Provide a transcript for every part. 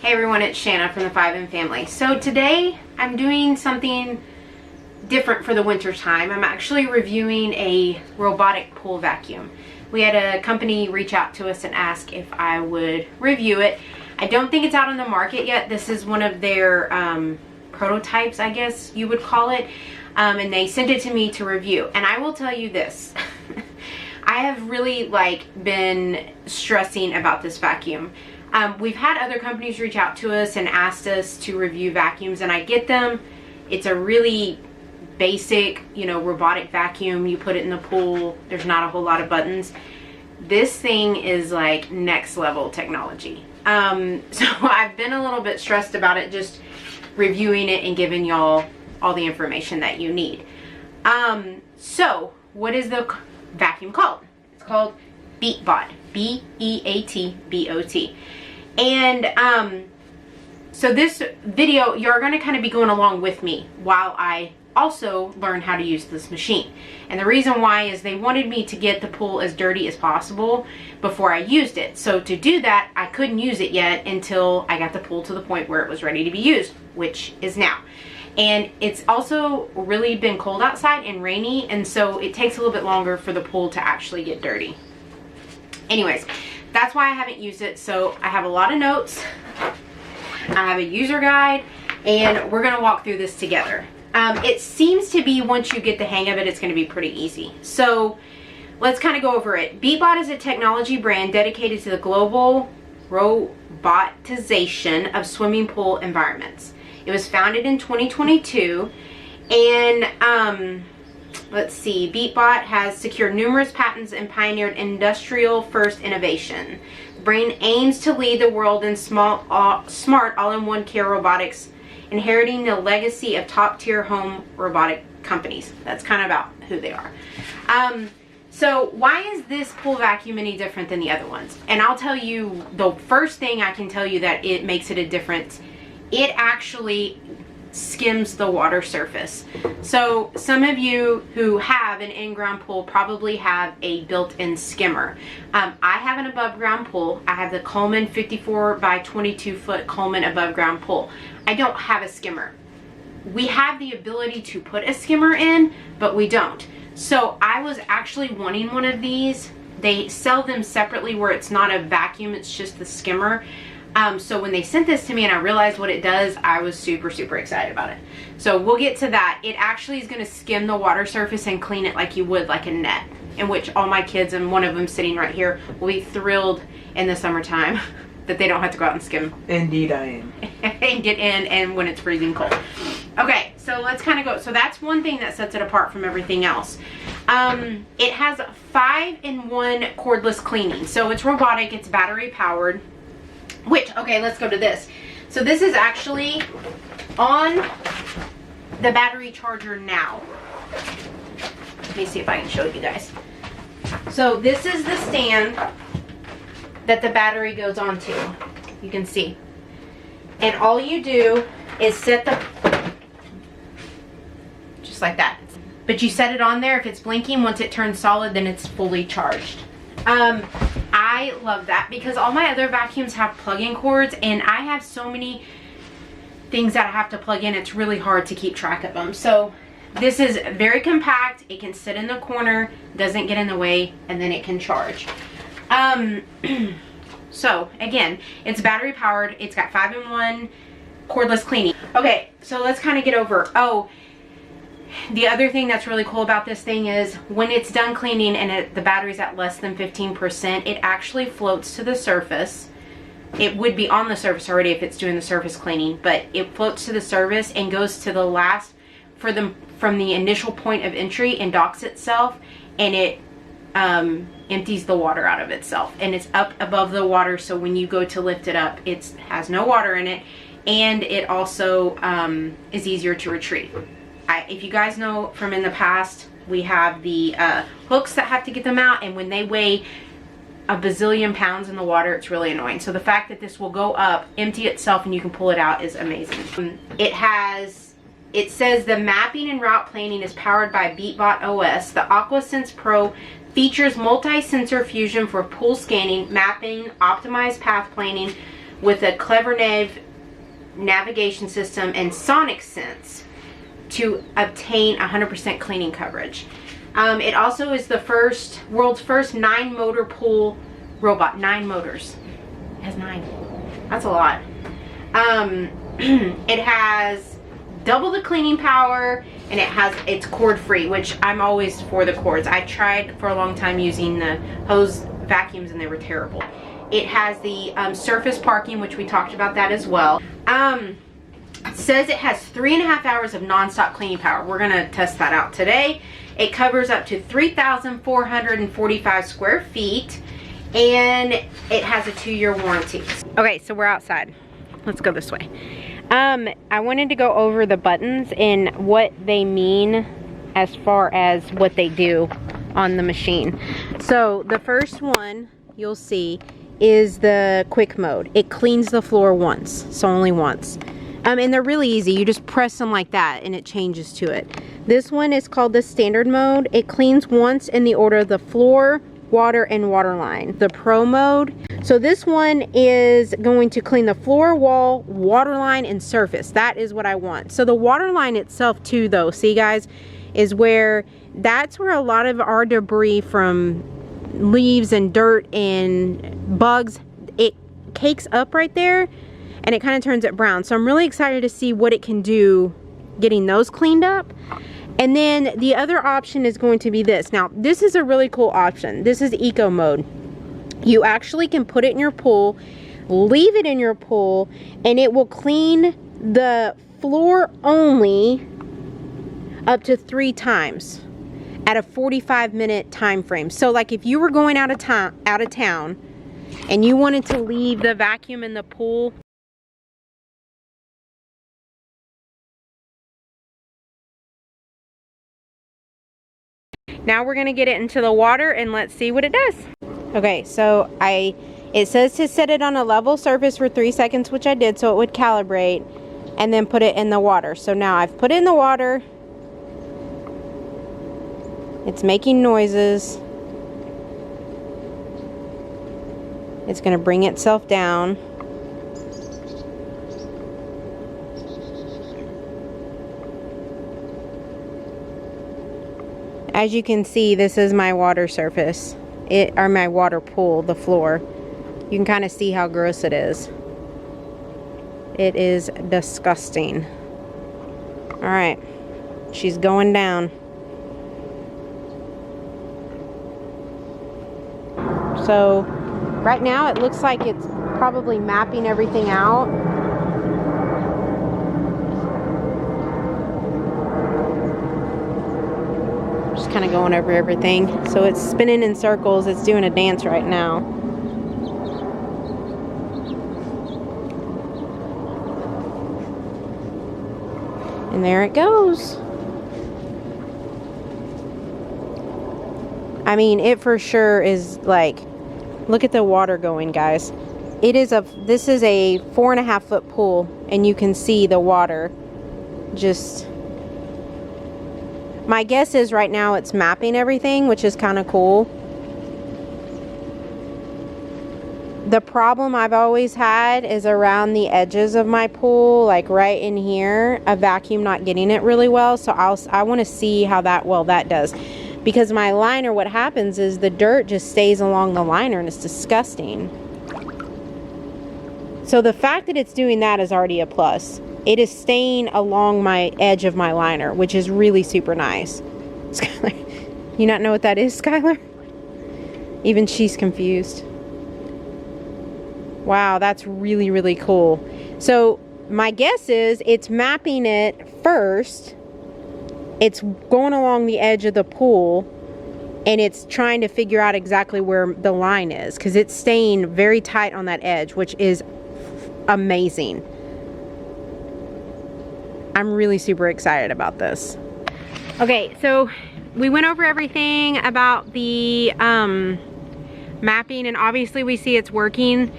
Hey everyone, it's Shanna from the 5M family. So today I'm doing something different for the winter time. I'm actually reviewing a robotic pool vacuum. We had a company reach out to us and ask if I would review it. I don't think it's out on the market yet. This is one of their prototypes, I guess you would call it. And they sent it to me to review. And I will tell you this. I have really been stressing about this vacuum. We've had other companies reach out to us and asked us to review vacuums, and I get them. It's a really basic, robotic vacuum. You put it in the pool. There's not a whole lot of buttons. This thing is like next level technology. So I've been a little bit stressed about it, just reviewing it and giving y'all all the information that you need. So what is the vacuum called? It's called Beatbot. B-E-A-T-B-O-T. And so this video, you're going to kind of be going along with me while I also learn how to use this machine. And the reason why is they wanted me to get the pool as dirty as possible before I used it. So to do that, I couldn't use it yet until I got the pool to the point where it was ready to be used, which is now. And it's also really been cold outside and rainy, and so it takes a little bit longer for the pool to actually get dirty. Anyways, that's why I haven't used it. So I have a lot of notes. I have a user guide, and we're going to walk through this together. It seems to be, once you get the hang of it, it's going to be pretty easy. So let's kind of go over it. Beatbot is a technology brand dedicated to the global robotization of swimming pool environments. It was founded in 2022, and let's see, Beatbot has secured numerous patents and pioneered industrial first innovation. The brand aims to lead the world in smart all-in-one care robotics, inheriting the legacy of top-tier home robotic companies. That's kind of about who they are. So why is this pool vacuum any different than the other ones? And I'll tell you, the first thing I can tell you that it makes it a difference, it actually skims the water surface. So some of you who have an in-ground pool probably have a built-in skimmer. I have an above-ground pool. I have the Coleman 54 by 22 foot Coleman above-ground pool. I don't have a skimmer. We have the ability to put a skimmer in, but we don't. So I was actually wanting one of these. They sell them separately where it's not a vacuum, it's just the skimmer. So when they sent this to me and I realized what it does, I was super excited about it. So we'll get to that. It actually is going to skim the water surface and clean it like you would like a net, in which all my kids, and one of them sitting right here, will be thrilled in the summertime that they don't have to go out and skim. Indeed I am. And get in and when it's freezing cold. Okay, so let's kind of go. So that's one thing that sets it apart from everything else. It has 5-in-1 cordless cleaning. So it's robotic, it's battery powered. Which, okay, let's go to this. So this is actually on the battery charger now. Let me see if I can show you guys. So this is the stand that the battery goes onto. You can see. And all you do is set the, just like that. But you set it on there. If it's blinking, once it turns solid, then it's fully charged. I love that because all my other vacuums have plug-in cords, and I have so many things that I have to plug in, it's really hard to keep track of them. So this is very compact. It can sit in the corner, doesn't get in the way, and then it can charge. So again, it's battery powered. It's got 5-in-1 cordless cleaning. Okay, so let's kind of get over. Oh, the other thing that's really cool about this thing is when it's done cleaning and the battery's at less than 15%, it actually floats to the surface. It would be on the surface already if it's doing the surface cleaning, but it floats to the surface and goes to the last from the initial point of entry and docks itself, and it empties the water out of itself, and it's up above the water, so when you go to lift it up, it has no water in it, and it also is easier to retrieve. If you guys know from in the past, we have the hooks that have to get them out, and when they weigh a bazillion pounds in the water, it's really annoying. So the fact that this will go up, empty itself, and you can pull it out is amazing. It says the mapping and route planning is powered by Beatbot OS. The AquaSense Pro features multi-sensor fusion for pool scanning, mapping, optimized path planning, with a clever navigation system and sonic sense to obtain 100% cleaning coverage. It also is the world's first 9-motor pool robot. 9 motors. It has 9. That's a lot. It has double the cleaning power, and it's cord free, which I'm always for the cords. I tried for a long time using the hose vacuums and they were terrible. It has the surface parking, which we talked about that as well. It says it has 3.5 hours of non-stop cleaning power. We're gonna test that out today. It covers up to 3,445 square feet, and it has a 2-year warranty. Okay, so we're outside. Let's go this way. I wanted to go over the buttons and what they mean as far as what they do on the machine. So the first one you'll see is the quick mode. It cleans the floor once, so only once. And they're really easy. You just press them like that and it changes to it. This one is called the standard mode. It cleans once in the order of the floor, water, and water line. The pro mode. So this one is going to clean the floor, wall, water line, and surface. That is what I want. So the water line itself too, though, see guys, is that's where a lot of our debris from leaves and dirt and bugs, it cakes up right there and it kind of turns it brown. So I'm really excited to see what it can do getting those cleaned up. And then the other option is going to be this. Now, this is a really cool option. This is eco mode. You actually can put it in your pool, leave it in your pool, and it will clean the floor only up to 3 times at a 45-minute time frame. So like if you were going out of town and you wanted to leave the vacuum in the pool, now we're gonna get it into the water and let's see what it does. Okay, so it says to set it on a level surface for 3 seconds, which I did, so it would calibrate, and then put it in the water. So now I've put it in the water. It's making noises. It's gonna bring itself down. As you can see, this is my water surface. Or my water pool, the floor. You can kind of see how gross it is. It is disgusting. Alright, she's going down. So, right now it looks like it's probably mapping everything out. Just kind of going over everything. So it's spinning in circles. It's doing a dance right now. And there it goes. I mean, it for sure is like, look at the water going, guys. This is a 4.5 foot pool, and you can see the water just. My guess is right now it's mapping everything, which is kind of cool. The problem I've always had is around the edges of my pool, like right in here, a vacuum not getting it really well. So I want to see how that does. Because my liner, what happens is the dirt just stays along the liner and it's disgusting. So the fact that it's doing that is already a plus. It is staying along my edge of my liner, which is really super nice. Skylar, you not know what that is, Skylar? Even she's confused. Wow, that's really, really cool. So my guess is it's mapping it first. It's going along the edge of the pool and it's trying to figure out exactly where the line is, because it's staying very tight on that edge, which is amazing. I'm really super excited about this. Okay, so we went over everything about the mapping, and obviously we see it's working.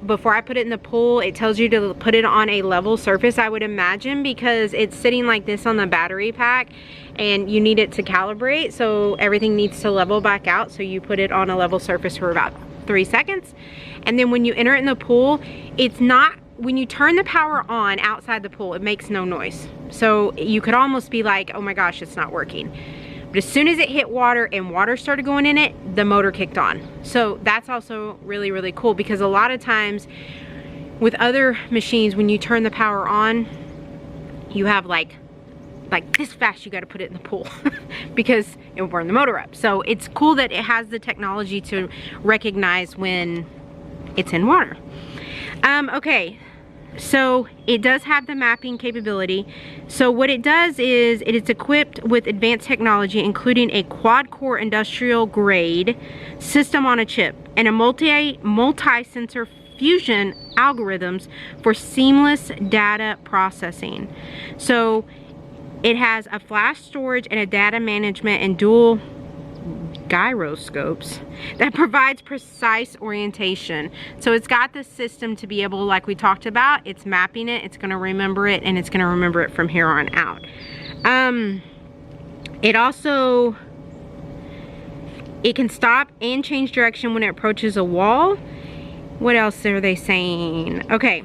Before I put it in the pool, it tells you to put it on a level surface, I would imagine, because it's sitting like this on the battery pack and you need it to calibrate, so everything needs to level back out. So you put it on a level surface for about 3 seconds, And then when you enter it in the pool, it's not, when you turn the power on outside the pool, it makes no noise. So you could almost be like, oh my gosh, it's not working. But as soon as it hit water and water started going in it, the motor kicked on. So that's also really, really cool, because a lot of times with other machines, when you turn the power on, you have like this fast you got to put it in the pool because it will burn the motor up. So it's cool that it has the technology to recognize when it's in water. Okay, so it does have the mapping capability. So what it does is it is equipped with advanced technology, including a quad-core industrial grade system on a chip and a multi-sensor fusion algorithms for seamless data processing. So it has a flash storage and a data management and dual gyroscopes that provides precise orientation. So it's got the system to be able, like we talked about, it's mapping it, it's going to remember it, and it's going to remember it from here on out. It also, it can stop and change direction when it approaches a wall. What else are they saying? Okay.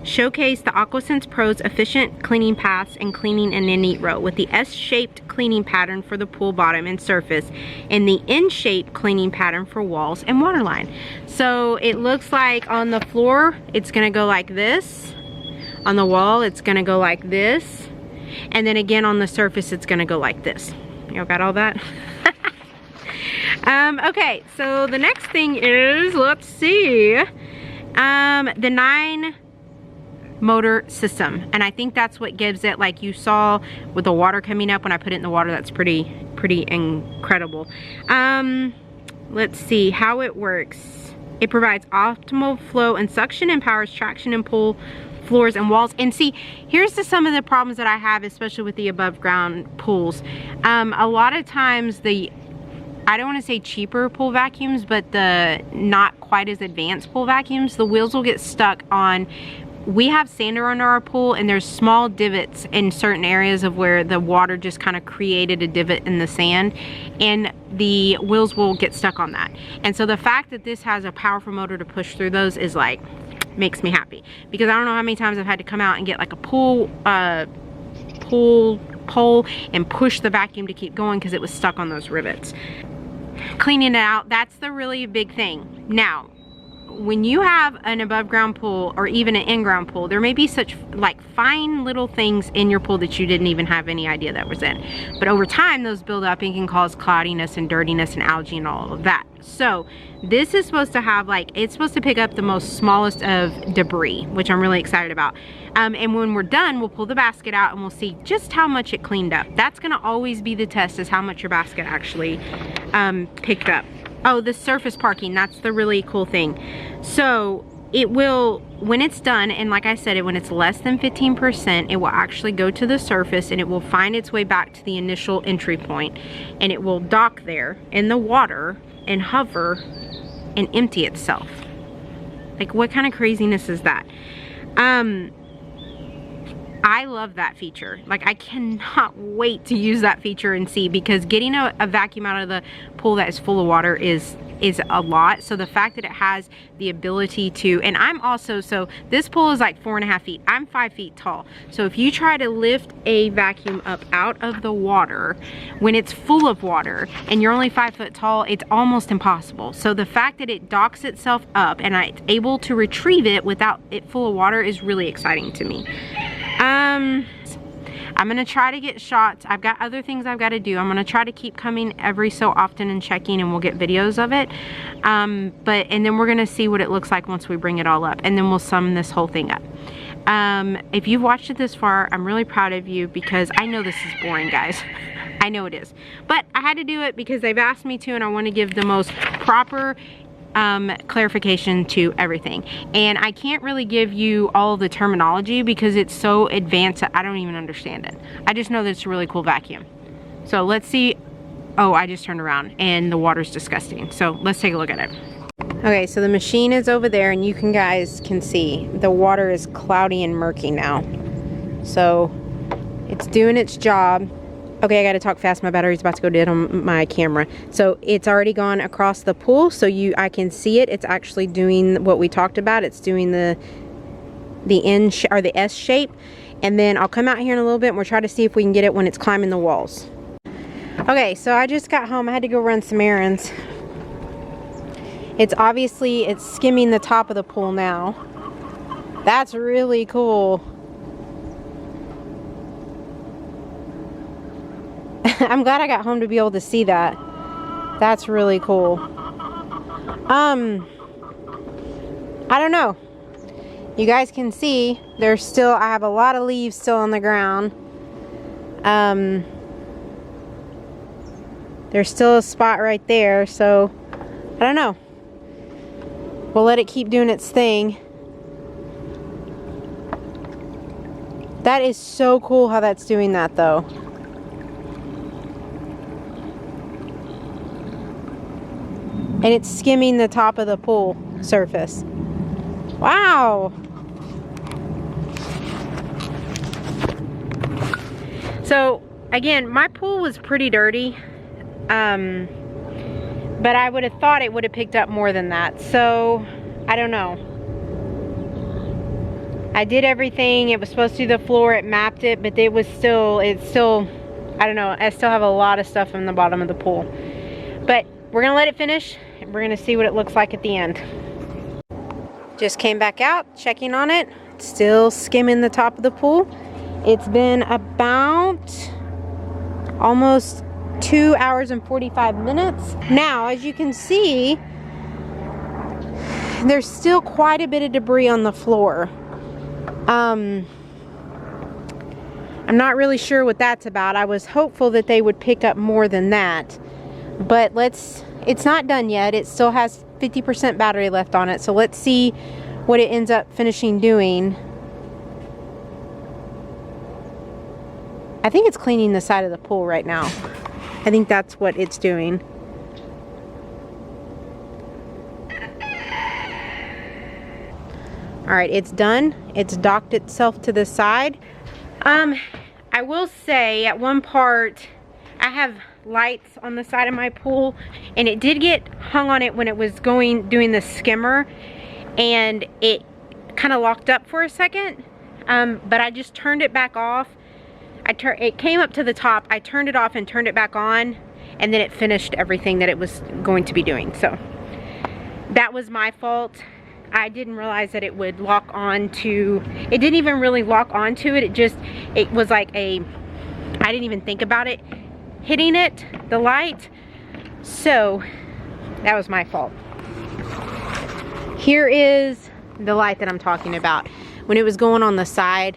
Showcase the AquaSense Pro's efficient cleaning paths and cleaning in a neat row with the S-shaped cleaning pattern for the pool bottom and surface and the N-shaped cleaning pattern for walls and waterline. So it looks like on the floor it's gonna go like this, on the wall it's gonna go like this, and then again on the surface it's gonna go like this. Y'all got all that? Okay, so the next thing is, let's see, the 9 motor system, and I think that's what gives it, like you saw with the water coming up when I put it in the water, that's pretty incredible. Let's see how it works. It provides optimal flow and suction, empowers traction and pull floors and walls. And see, here's some of the problems that I have, especially with the above ground pools. A lot of times I don't want to say cheaper pool vacuums, but the not quite as advanced pool vacuums, the wheels will get stuck on. We have sander under our pool, and there's small divots in certain areas of where the water just kind of created a divot in the sand, and the wheels will get stuck on that. And so the fact that this has a powerful motor to push through those is like, makes me happy, because I don't know how many times I've had to come out and get like a pool pole and push the vacuum to keep going because it was stuck on those rivets. Cleaning it out, that's the really big thing. Now, when you have an above ground pool or even an in-ground pool, there may be such like fine little things in your pool that you didn't even have any idea that was in. But over time, those build up and can cause cloudiness and dirtiness and algae and all of that. So this is supposed to have, like, it's supposed to pick up the most smallest of debris, which I'm really excited about. And when we're done, we'll pull the basket out and we'll see just how much it cleaned up. That's gonna always be the test, is how much your basket actually picked up. Oh, the surface parking, that's the really cool thing. So it will, when it's done, and like I said, when it's less than 15%, it will actually go to the surface and it will find its way back to the initial entry point, and it will dock there in the water and hover and empty itself. Like, what kind of craziness is that? I love that feature. Like, I cannot wait to use that feature and see, because getting a vacuum out of the pool that is full of water is a lot. So the fact that it has the ability to, and I'm also, so this pool is like 4.5 feet. I'm 5 feet tall. So if you try to lift a vacuum up out of the water when it's full of water and you're only 5 foot tall, it's almost impossible. So the fact that it docks itself up and it's able to retrieve it without it full of water is really exciting to me. I'm gonna try to get shots. I've got other things I've got to do. I'm gonna try to keep coming every so often and checking, and we'll get videos of it. And then we're gonna see what it looks like once we bring it all up, and then we'll sum this whole thing up. If you've watched it this far, I'm really proud of you, because I know this is boring, guys. I know it is, but I had to do it because they've asked me to, and I want to give the most proper clarification to everything. And I can't really give you all of the terminology because it's so advanced that I don't even understand it. I just know that it's a really cool vacuum. So let's see. Oh, I just turned around and the water's disgusting. So let's take a look at it. Okay, so the machine is over there, and you guys can see the water is cloudy and murky now. So it's doing its job. Okay, I gotta talk fast. My battery's about to go dead on my camera. So it's already gone across the pool, so I can see it. It's actually doing what we talked about. It's doing the N or the S shape. And then I'll come out here in a little bit and we'll try to see if we can get it when it's climbing the walls. Okay, so I just got home. I had to go run some errands. It's skimming the top of the pool now. That's really cool. I'm glad I got home to be able to see that. That's really cool. I don't know. You guys can see I have a lot of leaves still on the ground. There's still a spot right there, so I don't know. We'll let it keep doing its thing. That is so cool how that's doing that though. And it's skimming the top of the pool surface. Wow. So again, my pool was pretty dirty. But I would have thought it would have picked up more than that. So I don't know. I did everything. It was supposed to do the floor. It mapped it, but it's still, I don't know. I still have a lot of stuff in the bottom of the pool. But we're gonna let it finish. And we're gonna see what it looks like at the end. Just came back out, checking on it. Still skimming the top of the pool. It's been about almost 2 hours and 45 minutes. Now, as you can see, there's still quite a bit of debris on the floor. I'm not really sure what that's about. I was hopeful that they would pick up more than that. But it's not done yet. It still has 50% battery left on it. So let's see what it ends up finishing doing. I think it's cleaning the side of the pool right now. I think that's what it's doing. All right, it's done. It's docked itself to the side. I will say at one part, I have lights on the side of my pool, and it did get hung on it when it was doing the skimmer, and it kind of locked up for a second. But I just turned it back off. It came up to the top. I turned it off and turned it back on, and then it finished everything that it was going to be doing. So that was my fault. I didn't realize that it would lock on to, it didn't even really lock onto it. It was like I didn't even think about it hitting the light. So that was my fault. Here is the light that I'm talking about. When it was going on the side.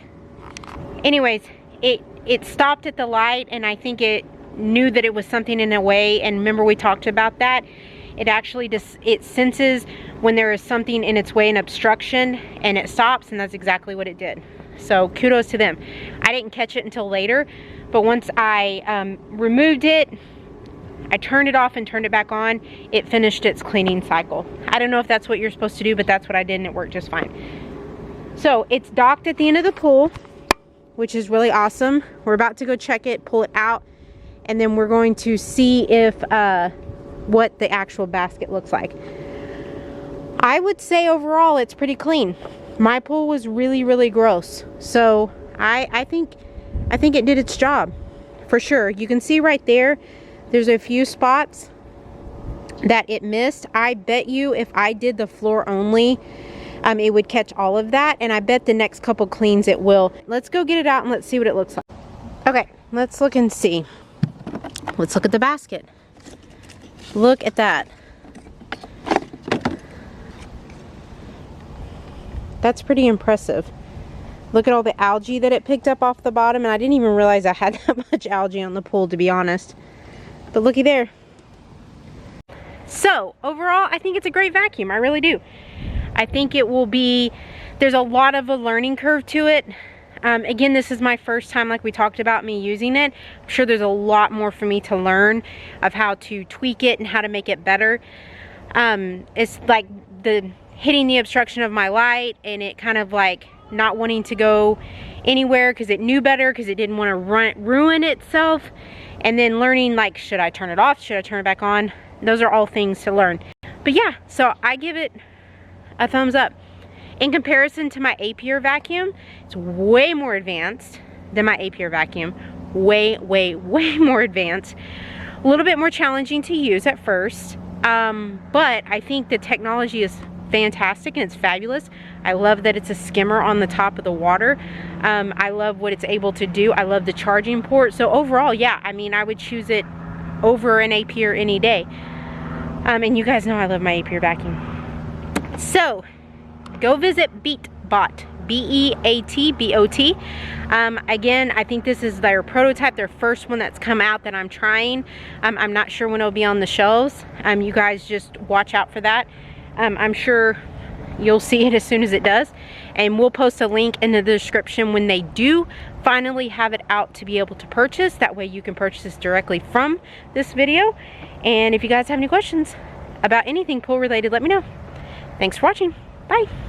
Anyways, it stopped at the light, and I think it knew that it was something in a way, and remember we talked about that. It actually it senses when there is something in its way, an obstruction, and it stops, and that's exactly what it did. So kudos to them. I didn't catch it until later, but once I removed it, I turned it off and turned it back on, it finished its cleaning cycle. I don't know if that's what you're supposed to do, but that's what I did, and it worked just fine. So it's docked at the end of the pool, which is really awesome. We're about to go check it, pull it out, and then we're going to see if what the actual basket looks like. I would say overall it's pretty clean. My pool was really, really gross. So I think it did its job for sure. You can see right there, there's a few spots that it missed. I bet you if I did the floor only, it would catch all of that, and I bet the next couple cleans it will. Let's go get it out and let's see what it looks like. Okay, let's look and see. Let's look at the basket. Look at that. That's pretty impressive. Look at all the algae that it picked up off the bottom, and I didn't even realize I had that much algae on the pool, to be honest. But looky there. So overall, I think it's a great vacuum. I really do. I think it will be, there's a lot of a learning curve to it. Again, this is my first time, like we talked about, me using it. I'm sure there's a lot more for me to learn of how to tweak it and how to make it better. It's like hitting the obstruction of my light, and it kind of like not wanting to go anywhere because it knew better, because it didn't want to ruin itself. And then learning, like, should I turn it off? Should I turn it back on? Those are all things to learn. But yeah, so I give it a thumbs up. In comparison to my Apier vacuum, it's way more advanced than my Apier vacuum. Way more advanced. A little bit more challenging to use at first. But I think the technology is fantastic and it's fabulous. I love that it's a skimmer on the top of the water. I love what it's able to do. I love the charging port. So overall, yeah, I mean, I would choose it over an Apier any day. And you guys know I love my Apier vacuum. So go visit Beatbot, B-E-A-T-B-O-T. Again, I think this is their prototype, their first one that's come out that I'm trying. I'm not sure when it'll be on the shelves. You guys just watch out for that. I'm sure you'll see it as soon as it does. And we'll post a link in the description when they do finally have it out to be able to purchase. That way you can purchase this directly from this video. And if you guys have any questions about anything pool related, let me know. Thanks for watching. Bye.